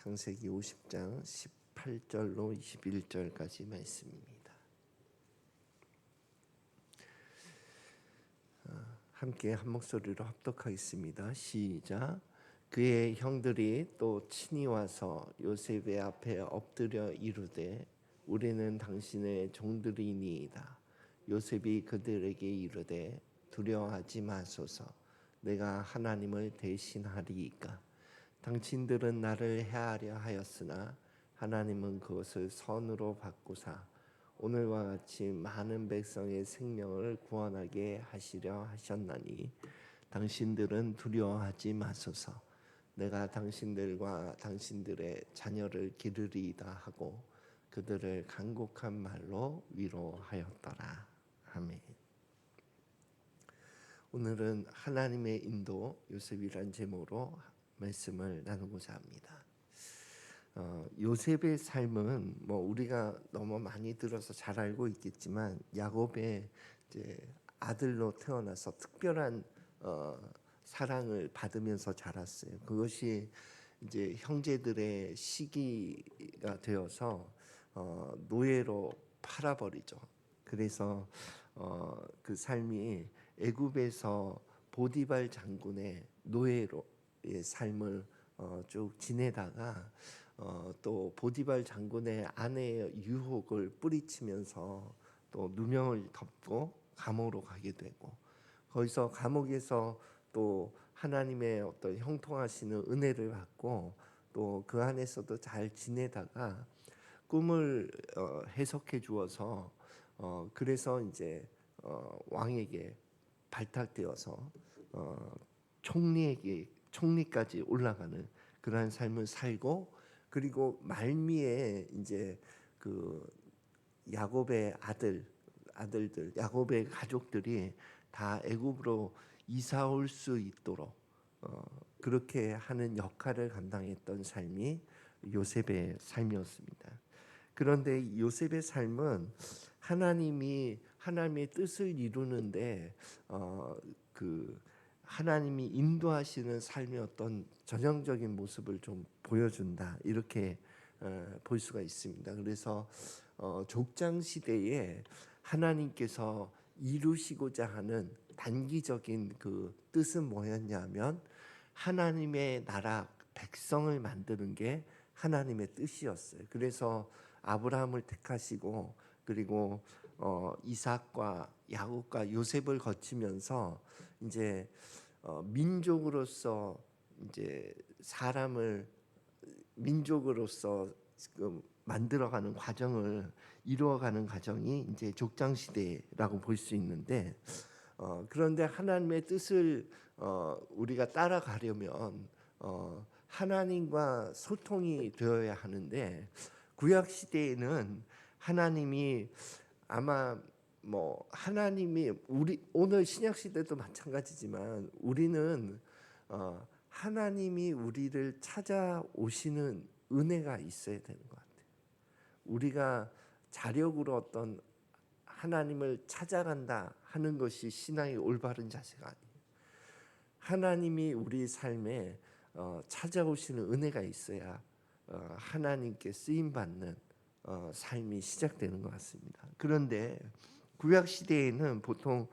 창세기 50장 18절로 21절까지 말씀입니다. 함께 한 목소리로 합독하겠습니다. 시작. 그의 형들이 또 친히 와서 요셉의 앞에 엎드려 이르되 우리는 당신의 종들이니이다. 요셉이 그들에게 이르되 두려워하지 마소서. 내가 하나님을 대신하리이까. 당신들은 나를 해하려 하였으나 하나님은 그것을 선으로 바꾸사 오늘과 같이 많은 백성의 생명을 구원하게 하시려 하셨나니 당신들은 두려워하지 마소서. 내가 당신들과 당신들의 자녀를 기르리이다 하고 그들을 간곡한 말로 위로하였더라. 아멘. 오늘은 하나님의 인도 요셉이란 제목으로 말씀을 나누고자 합니다. 요셉의 삶은 뭐 우리가 너무 많이 들어서 잘 알고 있겠지만 야곱의 이제 아들로 태어나서 특별한 사랑을 받으면서 자랐어요. 그것이 이제 형제들의 시기가 되어서 노예로 팔아버리죠. 그래서 그 삶이 애굽에서 보디발 장군의 노예로의 삶을 쭉 지내다가 또 보디발 장군의 아내의 유혹을 뿌리치면서 또 누명을 덮고 감옥으로 가게 되고 거기서 감옥에서 또 하나님의 어떤 형통하시는 은혜를 받고 또 그 안에서도 잘 지내다가 꿈을 해석해 주어서 그래서 이제 왕에게 발탁되어서 총리까지 올라가는 그러한 삶을 살고 그리고 말미에 이제 그 야곱의 아들들 야곱의 가족들이 다 애굽으로 이사 올 수 있도록 그렇게 하는 역할을 감당했던 삶이 요셉의 삶이었습니다. 그런데 요셉의 삶은 하나님의 뜻을 이루는데 그 하나님이 인도하시는 삶의 어떤 전형적인 모습을 좀 보여준다 이렇게 볼 수가 있습니다. 그래서 족장 시대에 하나님께서 이루시고자 하는 단기적인 그 뜻은 뭐였냐면 하나님의 나라 백성을 만드는 게 하나님의 뜻이었어요. 그래서 아브라함을 택하시고 그리고 이삭과 야곱과 요셉을 거치면서 이제 민족으로서 이제 사람을 민족으로서 만들어가는 과정을 이루어가는 과정이 이제 족장 시대라고 볼 수 있는데 그런데 하나님의 뜻을 우리가 따라가려면 하나님과 소통이 되어야 하는데 구약 시대에는 하나님이 아마 뭐 하나님이 우리 오늘 신약 시대도 마찬가지지만 우리는 하나님이 우리를 찾아오시는 은혜가 있어야 되는 것 같아요. 우리가 자력으로 어떤 하나님을 찾아간다 하는 것이 신앙의 올바른 자세가 아니에요. 하나님이 우리 삶에 찾아오시는 은혜가 있어야 하나님께 쓰임 받는 삶이 시작되는 것 같습니다. 그런데 구약 시대에는 보통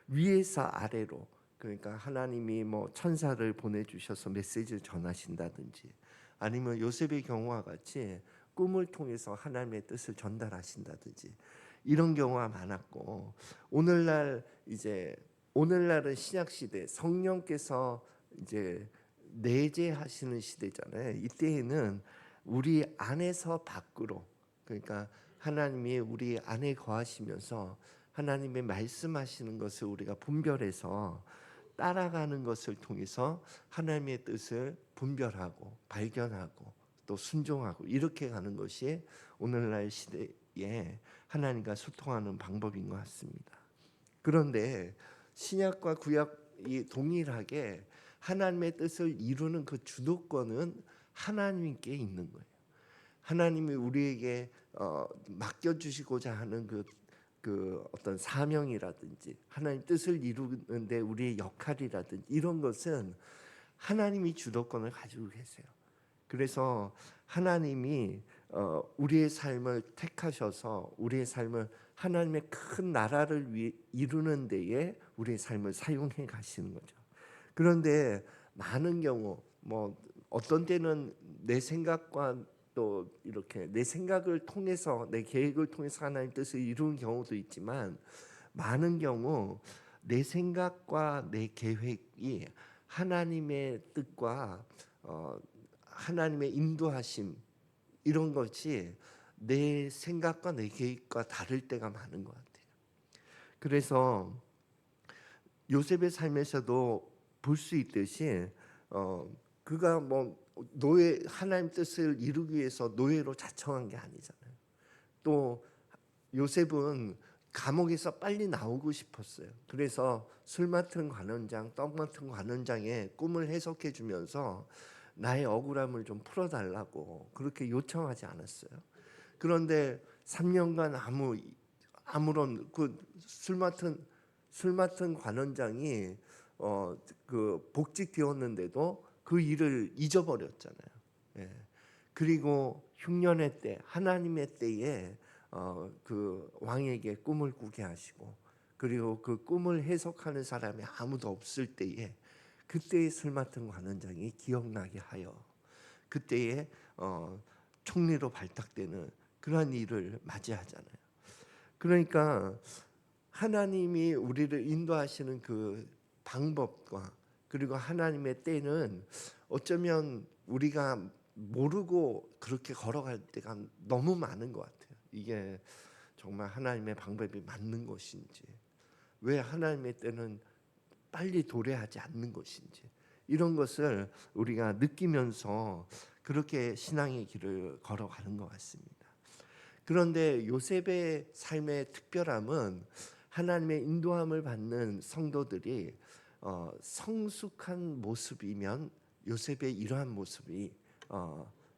위에서 아래로 그러니까 하나님이 뭐 천사를 보내주셔서 메시지를 전하신다든지 아니면 요셉의 경우와 같이 꿈을 통해서 하나님의 뜻을 전달하신다든지 이런 경우가 많았고 오늘날은 신약 시대 성령께서 이제 내재하시는 시대잖아요. 이때에는 우리 안에서 밖으로 그러니까 하나님이 우리 안에 거하시면서 하나님의 말씀하시는 것을 우리가 분별해서 따라가는 것을 통해서 하나님의 뜻을 분별하고 발견하고 또 순종하고 이렇게 가는 것이 오늘날 시대에 하나님과 소통하는 방법인 것 같습니다. 그런데 신약과 구약이 동일하게 하나님의 뜻을 이루는 그 주도권은 하나님께 있는 거예요. 하나님이 우리에게 맡겨주시고자 하는 그 어떤 사명이라든지 하나님 뜻을 이루는데 우리의 역할이라든지 이런 것은 하나님이 주도권을 가지고 계세요. 그래서 하나님이 우리의 삶을 택하셔서 우리의 삶을 하나님의 큰 나라를 위해 이루는 데에 우리의 삶을 사용해 가시는 거죠. 그런데 많은 경우 뭐 어떤 때는 내 생각과 또 이렇게 내 생각을 통해서 내 계획을 통해서 하나님 뜻을 이루는 경우도 있지만 많은 경우 내 생각과 내 계획이 하나님의 뜻과 하나님의 인도하심 이런 것이 내 생각과 내 계획과 다를 때가 많은 것 같아요. 그래서 요셉의 삶에서도 볼 수 있듯이 그가 뭐 노예 하나님 뜻을 이루기 위해서 노예로 자청한 게 아니잖아요. 또 요셉은 감옥에서 빨리 나오고 싶었어요. 그래서 술 맡은 관원장, 떡 맡은 관원장의 꿈을 해석해 주면서 나의 억울함을 좀 풀어달라고 그렇게 요청하지 않았어요. 그런데 3년간 아무런 그 술 맡은 관원장이 그 복직되었는데도 그 일을 잊어버렸잖아요. 예. 그리고 흉년의 때 하나님의 때에 그 왕에게 꿈을 꾸게 하시고 그리고 그 꿈을 해석하는 사람이 아무도 없을 때에 그때의 술 맡은 관원장이 기억나게 하여 그때에 총리로 발탁되는 그러한 일을 맞이하잖아요. 그러니까 하나님이 우리를 인도하시는 그 방법과 그리고 하나님의 때는 어쩌면 우리가 모르고 그렇게 걸어갈 때가 너무 많은 것 같아요. 이게 정말 하나님의 방법이 맞는 것인지, 왜 하나님의 때는 빨리 도래하지 않는 것인지 이런 것을 우리가 느끼면서 그렇게 신앙의 길을 걸어가는 것 같습니다. 그런데 요셉의 삶의 특별함은 하나님의 인도함을 받는 성도들이 성숙한 모습이면 요셉의 이러한 모습이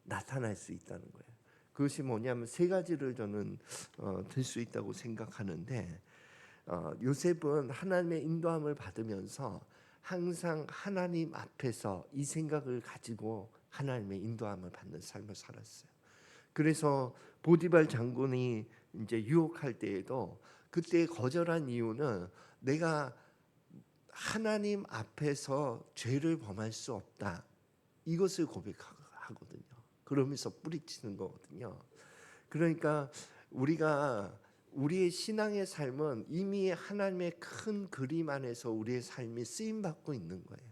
나타날 수 있다는 거예요. 그것이 뭐냐면 세 가지를 저는 들 수 있다고 생각하는데 요셉은 하나님의 인도함을 받으면서 항상 하나님 앞에서 이 생각을 가지고 하나님의 인도함을 받는 삶을 살았어요. 그래서 보디발 장군이 이제 유혹할 때에도 그때 거절한 이유는 내가 하나님 앞에서 죄를 범할 수 없다. 이것을 고백하거든요. 그러면서 뿌리치는 거거든요. 그러니까 우리가 우리의 신앙의 삶은 이미 하나님의 큰 그림 안에서 우리의 삶이 쓰임 받고 있는 거예요.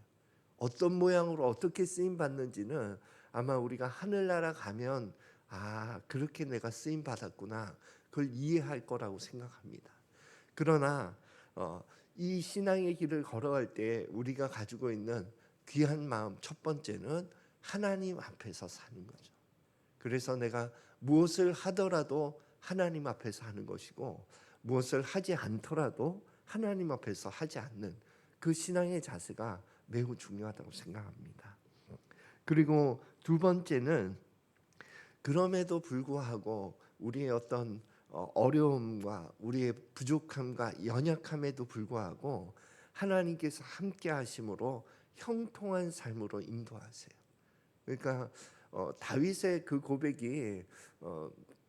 어떤 모양으로 어떻게 쓰임 받는지는 아마 우리가 하늘나라 가면 그렇게 내가 쓰임 받았구나. 그걸 이해할 거라고 생각합니다. 그러나 이 신앙의 길을 걸어갈 때 우리가 가지고 있는 귀한 마음 첫 번째는 하나님 앞에서 사는 거죠. 그래서 내가 무엇을 하더라도 하나님 앞에서 하는 것이고 무엇을 하지 않더라도 하나님 앞에서 하지 않는 그 신앙의 자세가 매우 중요하다고 생각합니다. 그리고 두 번째는 그럼에도 불구하고 우리의 어떤 어려움과 우리의 부족함과 연약함에도 불구하고 하나님께서 함께 하심으로 형통한 삶으로 인도하세요. 그러니까 다윗의 그 고백이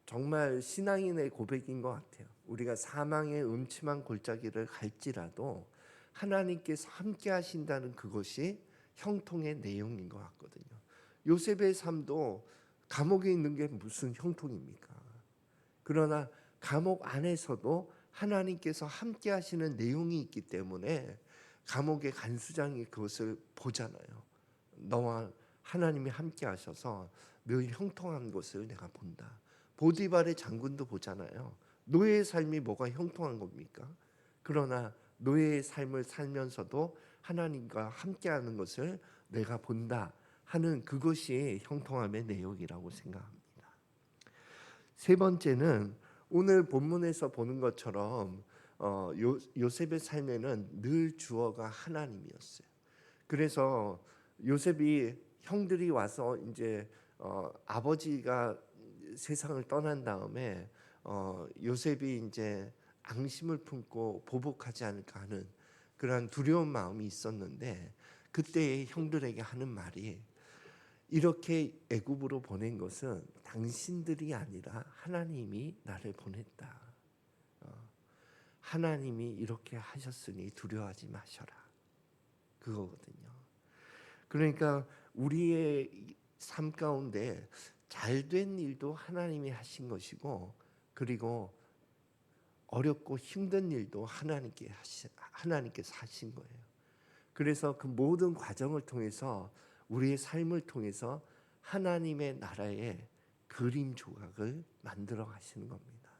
정말 신앙인의 고백인 것 같아요. 우리가 사망의 음침한 골짜기를 갈지라도 하나님께서 함께 하신다는 그것이 형통의 내용인 것 같거든요. 요셉의 삶도 감옥에 있는 게 무슨 형통입니까? 그러나 감옥 안에서도 하나님께서 함께 하시는 내용이 있기 때문에 감옥의 간수장이 그것을 보잖아요. 너와 하나님이 함께 하셔서 늘 형통한 것을 내가 본다. 보디발의 장군도 보잖아요. 노예의 삶이 뭐가 형통한 겁니까? 그러나 노예의 삶을 살면서도 하나님과 함께하는 것을 내가 본다 하는 그것이 형통함의 내용이라고 생각합니다. 세 번째는 오늘 본문에서 보는 것처럼 요셉의 삶에는 늘 주어가 하나님이었어요. 그래서 요셉이 형들이 와서 이제 아버지가 세상을 떠난 다음에 요셉이 이제 앙심을 품고 보복하지 않을까 하는 그러한 두려운 마음이 있었는데 그때 형들에게 하는 말이 이렇게 애굽으로 보낸 것은 당신들이 아니라 하나님이 나를 보냈다. 하나님이 이렇게 하셨으니 두려워하지 마셔라. 그거거든요. 그러니까 우리의 삶 가운데 잘된 일도 하나님이 하신 것이고, 그리고 어렵고 힘든 일도 하나님께서 하신 거예요. 그래서 그 모든 과정을 통해서 우리의 삶을 통해서 하나님의 나라의 그림 조각을 만들어 가시는 겁니다.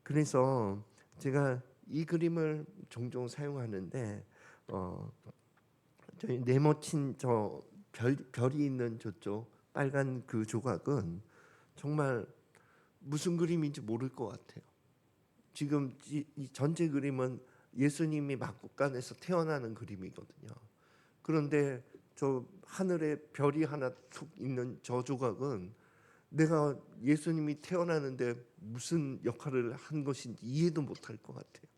그래서 제가 이 그림을 종종 사용하는데 저희 네모친 저 별이 있는 저쪽 빨간 그 조각은 정말 무슨 그림인지 모를 것 같아요. 지금 이 전체 그림은 예수님이 막국간에서 태어나는 그림이거든요. 그런데 저 하늘에 별이 하나 툭 있는 저 조각은 내가 예수님이 태어나는데 무슨 역할을 한 것인지 이해도 못할 것 같아요.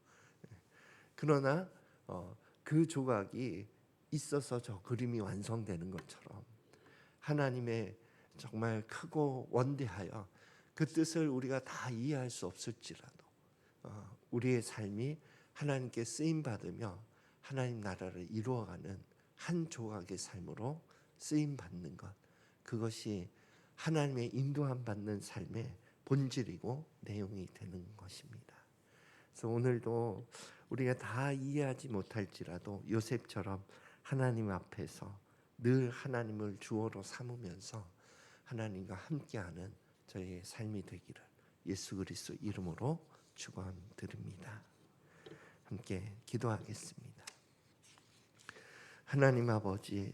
그러나 그 조각이 있어서 저 그림이 완성되는 것처럼 하나님의 정말 크고 원대하여 그 뜻을 우리가 다 이해할 수 없을지라도 우리의 삶이 하나님께 쓰임 받으며 하나님 나라를 이루어가는 한 조각의 삶으로 쓰임 받는 것, 그것이 하나님의 인도함 받는 삶의 본질이고 내용이 되는 것입니다. 그래서 오늘도 우리가 다 이해하지 못할지라도 요셉처럼 하나님 앞에서 늘 하나님을 주어로 삼으면서 하나님과 함께하는 저희의 삶이 되기를 예수 그리스도 이름으로 축원드립니다. 함께 기도하겠습니다. 하나님 아버지,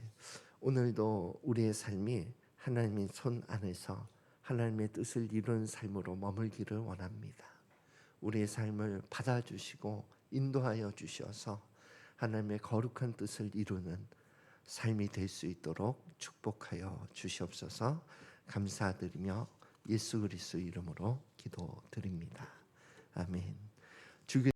오늘도 우리의 삶이 하나님의 손 안에서 하나님의 뜻을 이루는 삶으로 머물기를 원합니다. 우리의 삶을 받아주시고 인도하여 주셔서 하나님의 거룩한 뜻을 이루는 삶이 될 수 있도록 축복하여 주시옵소서. 감사드리며 예수 그리스도 이름으로 기도드립니다. 아멘.